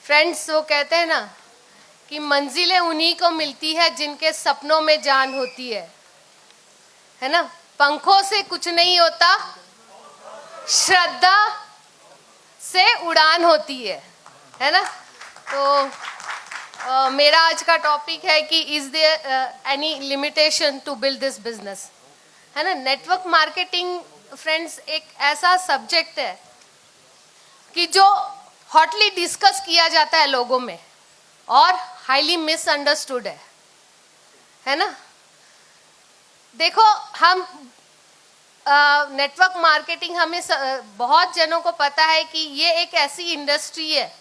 Friends, वो कहते हैं ना कि मंजिलें उन्हीं को मिलती है जिनके सपनों में जान होती है ना। पंखों से कुछ नहीं होता, श्रद्धा से उड़ान होती है ना। तो मेरा आज का टॉपिक है कि is there any limitation to build this business, है ना। नेटवर्क मार्केटिंग फ्रेंड्स एक ऐसा सब्जेक्ट है कि जो हॉटली डिस्कस किया जाता है लोगों में और हाईली मिसअंडरस्टूड है ना। देखो, हम नेटवर्क मार्केटिंग हमें बहुत जनों को पता है कि ये एक ऐसी इंडस्ट्री है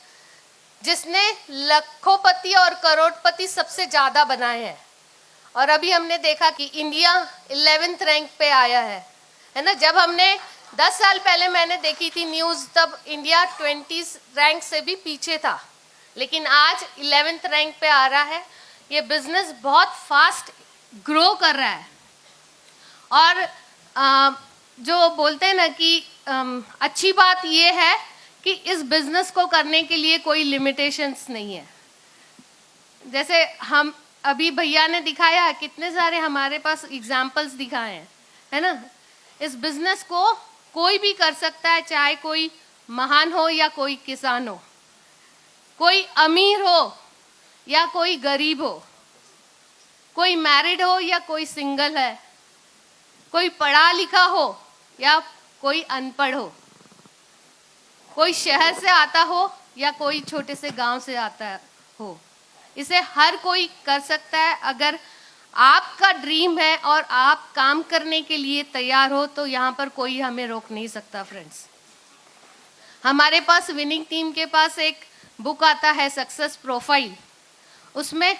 जिसने लखोपति और करोड़पति सबसे ज़्यादा बनाए हैं। और अभी हमने देखा कि इंडिया 11th रैंक पे आया है ना। जब हमने 10 साल पहले मैंने देखी थी न्यूज़, तब इंडिया 20 रैंक से भी पीछे था, लेकिन आज 11th रैंक पे आ रहा है। ये बिजनेस बहुत फास्ट ग्रो कर रहा है। और जो बोलते हैं ना कि अच्छी बात ये है कि इस बिजनेस को करने के लिए कोई लिमिटेशंस नहीं है। जैसे हम अभी भैया ने दिखाया, कितने सारे हमारे पास एग्जाम्पल्स दिखाए हैं, है ना। इस बिजनेस को कोई भी कर सकता है, चाहे कोई महान हो या कोई किसान हो, कोई अमीर हो या कोई गरीब हो, कोई मैरिड हो या कोई सिंगल है, कोई पढ़ा लिखा हो या कोई अनपढ़ हो, कोई शहर से आता हो या कोई छोटे से गांव से आता हो। इसे हर कोई कर सकता है। अगर आपका ड्रीम है और आप काम करने के लिए तैयार हो तो यहाँ पर कोई हमें रोक नहीं सकता। फ्रेंड्स, हमारे पास विनिंग टीम के पास एक बुक आता है, सक्सेस प्रोफाइल। उसमें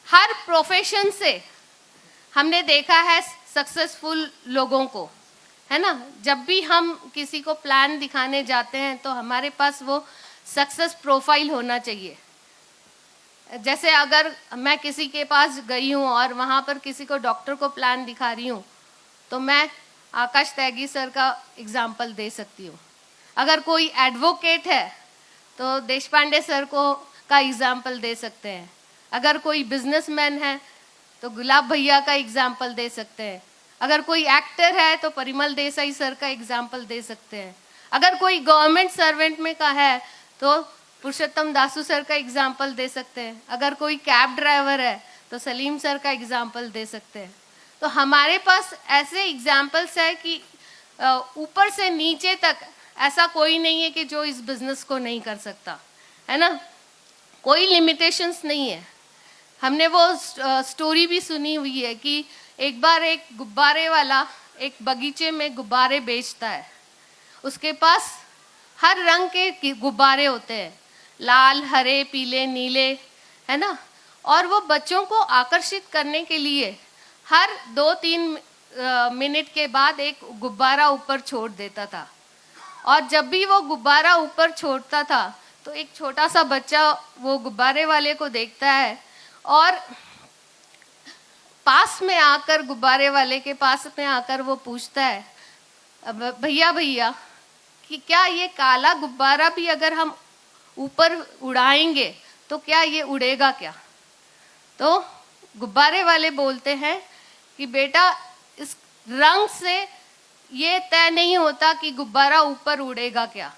हर प्रोफेशन से हमने देखा है सक्सेसफुल लोगों को, है ना। जब भी हम किसी को प्लान दिखाने जाते हैं तो हमारे पास वो सक्सेस प्रोफाइल होना चाहिए। जैसे अगर मैं किसी के पास गई हूँ और वहाँ पर किसी को डॉक्टर को प्लान दिखा रही हूँ तो मैं आकाश त्यागी सर का एग्जाम्पल दे सकती हूँ। अगर कोई एडवोकेट है तो देशपांडे सर को का एग्जाम्पल दे सकते हैं। अगर कोई बिजनेसमैन है तो गुलाब भैया का एग्जाम्पल दे सकते हैं। अगर कोई एक्टर है तो परिमल देसाई सर का एग्जाम्पल दे सकते हैं। अगर कोई गवर्नमेंट सर्वेंट में का है तो पुरुषोत्तम दासू सर का एग्जाम्पल दे सकते हैं। अगर कोई कैब ड्राइवर है तो सलीम सर का एग्जाम्पल दे सकते हैं। तो हमारे पास ऐसे एग्जाम्पल्स है कि ऊपर से नीचे तक ऐसा कोई नहीं है कि जो इस बिजनेस को नहीं कर सकता, है ना। कोई लिमिटेशंस नहीं है। हमने वो स्टोरी भी सुनी हुई है कि एक बार एक गुब्बारे वाला एक बगीचे में गुब्बारे बेचता है। उसके पास हर रंग के गुब्बारे होते हैं, लाल, हरे, पीले, नीले, है ना। और वो बच्चों को आकर्षित करने के लिए हर 2-3 मिनट के बाद एक गुब्बारा ऊपर छोड़ देता था। और जब भी वो गुब्बारा ऊपर छोड़ता था तो एक छोटा सा बच्चा वो गुब्बारे वाले को देखता है और पास में आकर, गुब्बारे वाले के पास में आकर वो पूछता है, भैया भैया कि क्या ये काला गुब्बारा भी अगर हम ऊपर उड़ाएंगे तो क्या ये उड़ेगा क्या। तो गुब्बारे वाले बोलते हैं कि बेटा, इस रंग से ये तय नहीं होता कि गुब्बारा ऊपर उड़ेगा क्या।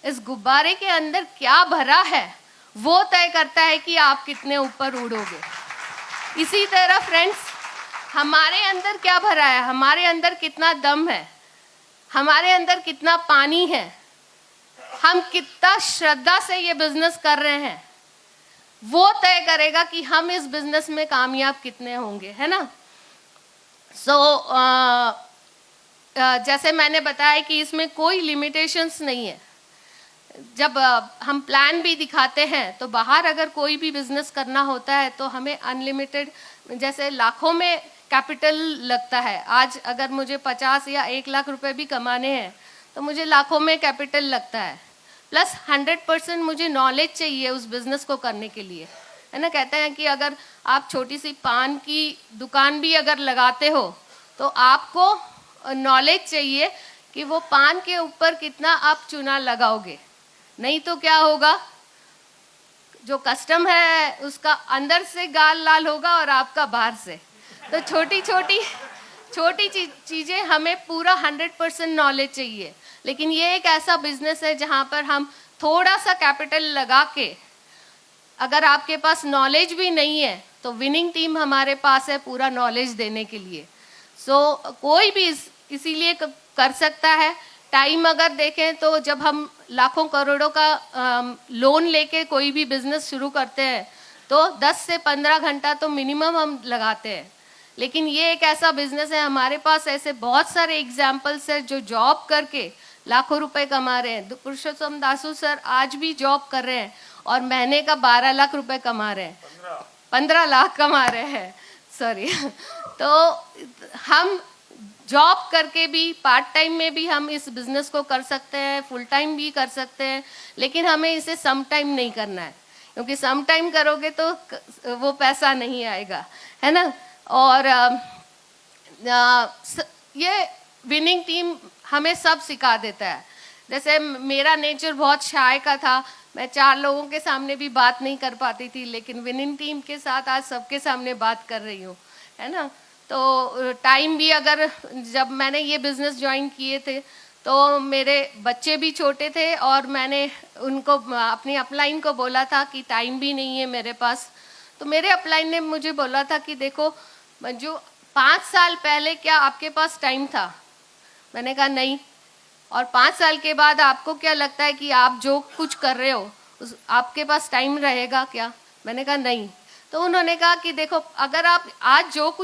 इस गुब्बारे के अंदर क्या भरा है वो तय करता है कि आप कितने ऊपर उड़ोगे। इसी तरह फ्रेंड्स, हमारे अंदर क्या भरा है, हमारे अंदर कितना दम है, हमारे अंदर कितना पानी है, हम कितना श्रद्धा से ये बिजनेस कर रहे हैं, वो तय करेगा कि हम इस बिजनेस में कामयाब कितने होंगे, है ना। जैसे मैंने बताया कि इसमें कोई लिमिटेशंस नहीं है। जब हम प्लान भी दिखाते हैं तो बाहर अगर कोई भी बिजनेस करना होता है तो हमें अनलिमिटेड, जैसे लाखों में कैपिटल लगता है। आज अगर मुझे 50 या 1 लाख रुपए भी कमाने हैं तो मुझे लाखों में कैपिटल लगता है, प्लस 100% मुझे नॉलेज चाहिए उस बिजनेस को करने के लिए, है ना। कहते हैं कि अगर आप छोटी सी पान की दुकान भी अगर लगाते हो तो आपको नॉलेज चाहिए कि वो पान के ऊपर कितना आप चूना लगाओगे, नहीं तो क्या होगा, जो कस्टम है उसका अंदर से गाल लाल होगा और आपका बाहर से। तो छोटी चीज़ें हमें पूरा 100% नॉलेज चाहिए, लेकिन ये एक ऐसा बिजनेस है जहाँ पर हम थोड़ा सा कैपिटल लगा के, अगर आपके पास नॉलेज भी नहीं है तो विनिंग टीम हमारे पास है पूरा नॉलेज देने के लिए। कोई भी इसीलिए कर सकता है। टाइम अगर देखें तो जब हम लाखों करोड़ों का लोन लेके कोई भी बिजनेस शुरू करते हैं तो 10 से 15 घंटा तो मिनिमम हम लगाते हैं, लेकिन ये एक ऐसा बिजनेस है, हमारे पास ऐसे बहुत सारे एग्जाम्पल्स है जो जॉब करके लाखों रुपए कमा रहे हैं। पुरुषोत्तम दासू सर आज भी जॉब कर रहे हैं और महीने का 12 लाख रुपए कमा रहे हैं, 15 लाख कमा रहे हैं, सॉरी। तो हम जॉब करके भी, पार्ट टाइम में भी हम इस बिजनेस को कर सकते हैं, फुल टाइम भी कर सकते हैं, लेकिन हमें इसे सम टाइम नहीं करना है, क्योंकि सम टाइम करोगे तो वो पैसा नहीं आएगा, है ना। और ये विनिंग टीम हमें सब सिखा देता है। जैसे मेरा नेचर बहुत शाय का था, मैं 4 लोगों के सामने भी बात नहीं कर पाती थी, लेकिन विनिंग टीम के साथ आज सबके सामने बात कर रही हूँ, है ना। तो टाइम भी, अगर जब मैंने ये बिज़नेस ज्वाइन किए थे तो मेरे बच्चे भी छोटे थे और मैंने उनको, अपनी अपलाइन को बोला था कि टाइम भी नहीं है मेरे पास। तो मेरे अपलाइन ने मुझे बोला था कि देखो मंजू, 5 साल पहले क्या आपके पास टाइम था? मैंने कहा नहीं। और 5 साल के बाद आपको क्या लगता है कि आप जो कुछ कर रहे हो आपके पास टाइम रहेगा क्या? मैंने कहा नहीं। तो उन्होंने कहा कि देखो, अगर आप आज जो कुछ